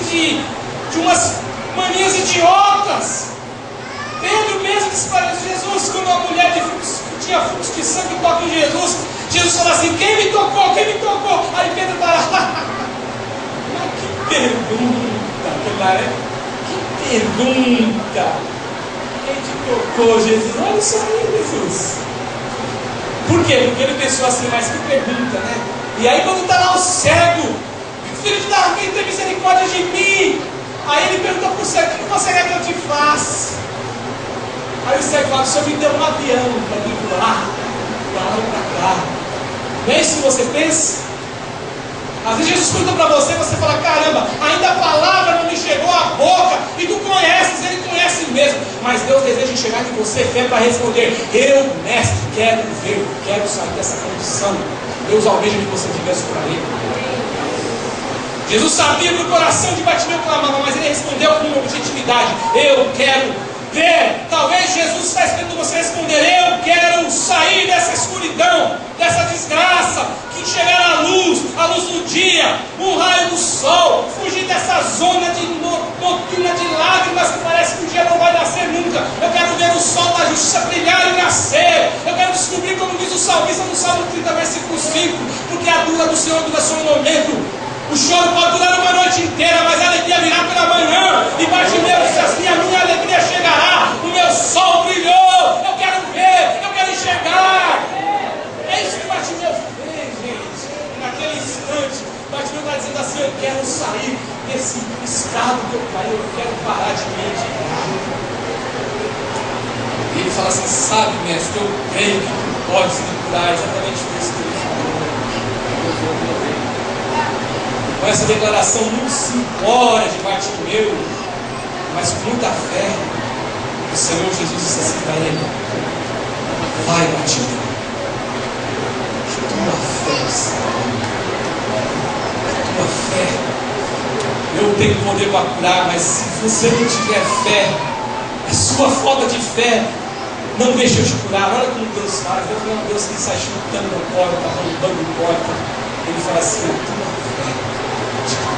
A: de umas manias idiotas. Pedro mesmo disse para Jesus, quando a mulher que tinha fluxo de sangue toca em Jesus, Jesus falou assim, quem me tocou? Quem me tocou? Aí Pedro fala, mas que pergunta! Que pergunta! Quem te tocou, Jesus? Olha isso aí, Jesus. Por quê? Porque ele pensou assim, mas que pergunta, né? E aí quando está lá o cego, filho de Davi, tem misericórdia de mim. Aí ele pergunta para o cego, o que você quer que eu te faça? Aí o
B: serve e fala: o Senhor me deu um avião para me voar para lá e para cá. Não é isso que você pensa? Às vezes Jesus pergunta para você e você fala: caramba, ainda a palavra não me chegou à boca, e tu conheces, ele conhece mesmo. Mas Deus deseja enxergar que você fé para responder: eu, mestre, quero ver, quero sair dessa condição. Deus almeja que você diga isso para ele. Jesus sabia que o coração de Bartimeu clamava, mas ele respondeu com objetividade: eu quero ver. Talvez Jesus está esperando você responder: eu quero sair dessa escuridão, dessa desgraça, que chegar à luz do dia, um raio do sol, fugir dessa zona de noturna de lágrimas que parece que o dia não vai nascer nunca. Eu quero ver o sol da justiça brilhar e nascer. Eu quero descobrir, como diz o salmista no Salmo 30, versículo 5, porque a dura do Senhor dura só um momento. O choro pode durar uma noite inteira, mas a alegria virá pela manhã. E Bartimeu disse assim: a minha alegria chegará, o meu sol brilhou. Eu quero ver, eu quero enxergar. É isso que Bartimeu fez, gente. Naquele instante, Bartimeu está dizendo assim: eu quero sair desse estado que eu caí, eu quero parar de mendigar. E ele fala assim: sabe, mestre, eu creio que tu podes me curar. Exatamente isso que ele falou. Com essa declaração muito simplória de Bartimeu, mas com muita fé, o Senhor Jesus disse assim para ele: vai, Bartimeu, que tua fé salve. Tua fé. Eu tenho poder para curar, mas se você não tiver fé, a sua falta de fé não deixa eu te curar. Olha como Deus faz. Deus não é um Deus que sai chutando a porta, arrombando a porta. Ele fala assim: a tua fé.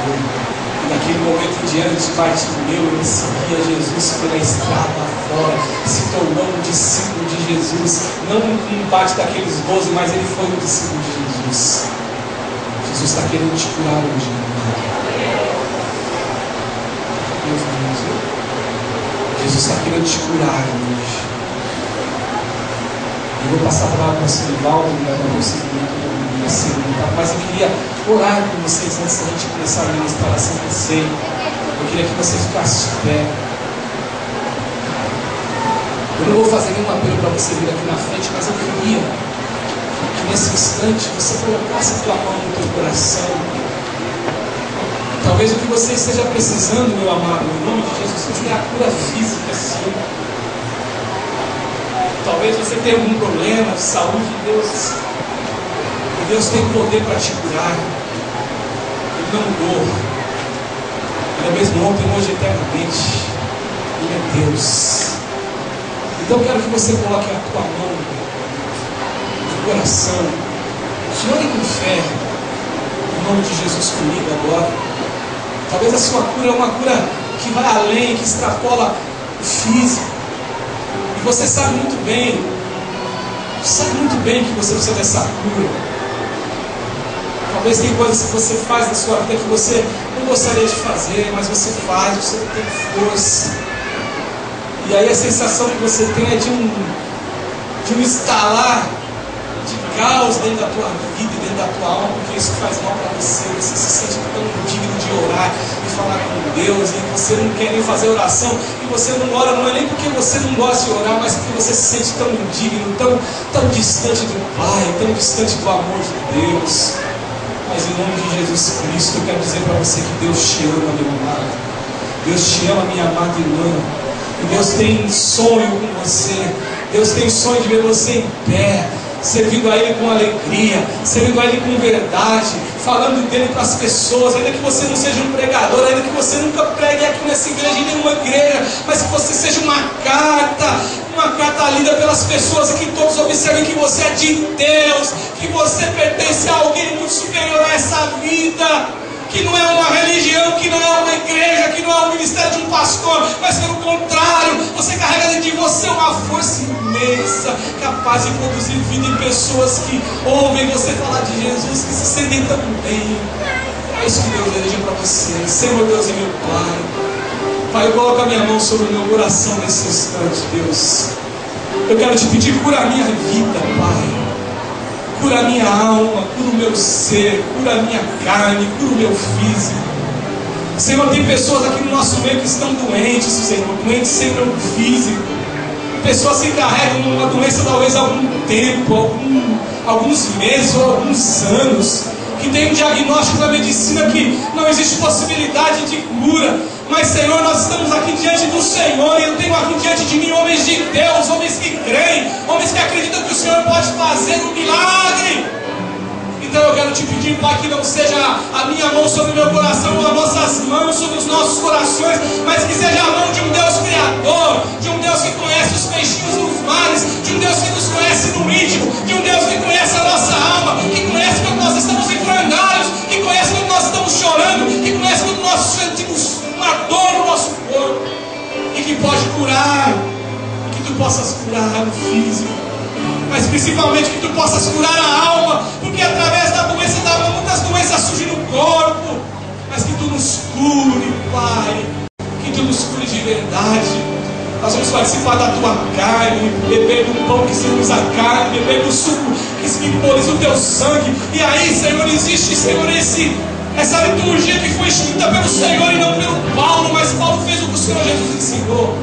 B: E naquele momento, diante de Bartimeu, ele seguia Jesus pela estrada fora, se tornou um discípulo de Jesus, não um parte daqueles 12, mas ele foi um discípulo de Jesus. Jesus está querendo te curar hoje. Jesus está querendo te curar hoje. Eu vou passar a palavra para o Sinivaldo, para você mas eu queria orar com vocês antes da gente começar a ministrar a Santa Ceia. Eu queria que você ficasse de pé. Eu não vou fazer nenhum apelo para você vir aqui na frente, mas eu queria que nesse instante você colocasse a tua mão no teu coração. Talvez o que você esteja precisando, meu amado, em nome de Jesus, seja a cura física sua. Talvez você tenha algum problema de saúde, Deus tem poder para te curar. Ele não mudou. Ele é o mesmo ontem, hoje e eternamente. Ele é Deus. Então eu quero que você coloque a tua mão no coração. Ore com fé. Em nome de Jesus comigo agora. Talvez a sua cura é uma cura que vai além, que extrapola o físico. E você sabe muito bem que você precisa dessa cura. Talvez tem coisas que você faz na sua vida que você não gostaria de fazer, mas você faz, você tem força. E aí a sensação que você tem é de um estalar de caos dentro da tua vida e dentro da tua alma, porque isso faz mal para você. Você se sente tão digno de orar e falar com Deus, e você não quer nem fazer oração, e você não ora, não é nem porque você não gosta de orar, mas porque você se sente tão indigno, tão distante do Pai, tão distante do amor de Deus. Mas em nome de Jesus Cristo, eu quero dizer para você que Deus te ama, meu amado. Deus te ama, minha amada irmã. E Deus tem sonho com você. Deus tem sonho de ver você em pé, servindo a Ele com alegria, servindo a Ele com verdade, falando dele para as pessoas, ainda que você não seja um pregador, ainda que você nunca pregue aqui nessa igreja, em nenhuma igreja, mas que você seja uma carta lida pelas pessoas, e que todos observem que você é de Deus, que você pertence a alguém muito superior a essa vida, que não é uma religião, que não é uma igreja, que não é o ministério de um pastor, mas pelo contrário, você carrega dentro de você uma força imensa, capaz de produzir vida em pessoas que ouvem você falar de Jesus, que se sentem tão bem. É isso que Deus deseja para você. Senhor Deus e meu Pai, eu coloco a minha mão sobre o meu coração nesse instante, Deus. Eu quero te pedir, cura a minha vida, Pai. Cura a minha alma, cura o meu ser, cura a minha carne, cura o meu físico. Senhor, tem pessoas aqui no nosso meio que estão doentes, Senhor, doentes sem o físico. pessoas se carregam uma doença talvez há algum tempo, alguns meses ou alguns anos, que tem um diagnóstico da medicina que não existe possibilidade de cura. Mas, Senhor, nós estamos aqui diante do Senhor, e eu tenho aqui diante de mim homens de Deus, homens que creem, homens que acreditam que o Senhor pode fazer um milagre. Então eu quero te pedir, Pai, que não seja a minha mão sobre o meu coração, ou as nossas mãos sobre os nossos corações, mas que seja a mão de um Deus criador, de um Deus que conhece os peixinhos nos mares, de um Deus que nos conhece no íntimo, de um Deus que conhece a nossa alma, que conhece quando nós estamos enfermados, que conhece quando nós estamos chorando, que conhece quando nós sentimos uma dor no nosso corpo, e que pode curar, e que tu possas curar no físico, mas principalmente que tu possas curar a alma, porque através da doença da alma muitas doenças surgem no corpo, mas que tu nos cure, Pai, que tu nos cure de verdade. Nós vamos participar da tua carne, beber do pão que simboliza a carne, beber do suco que simboliza o teu sangue. E aí, Senhor, existe, Senhor, essa liturgia que foi escrita pelo Senhor e não pelo Paulo, mas Paulo fez o que o Senhor Jesus ensinou,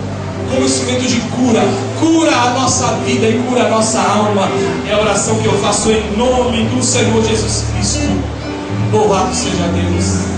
B: como instrumento de cura. Cura a nossa vida e cura a nossa alma. É a oração que eu faço em nome do Senhor Jesus Cristo. Louvado seja Deus.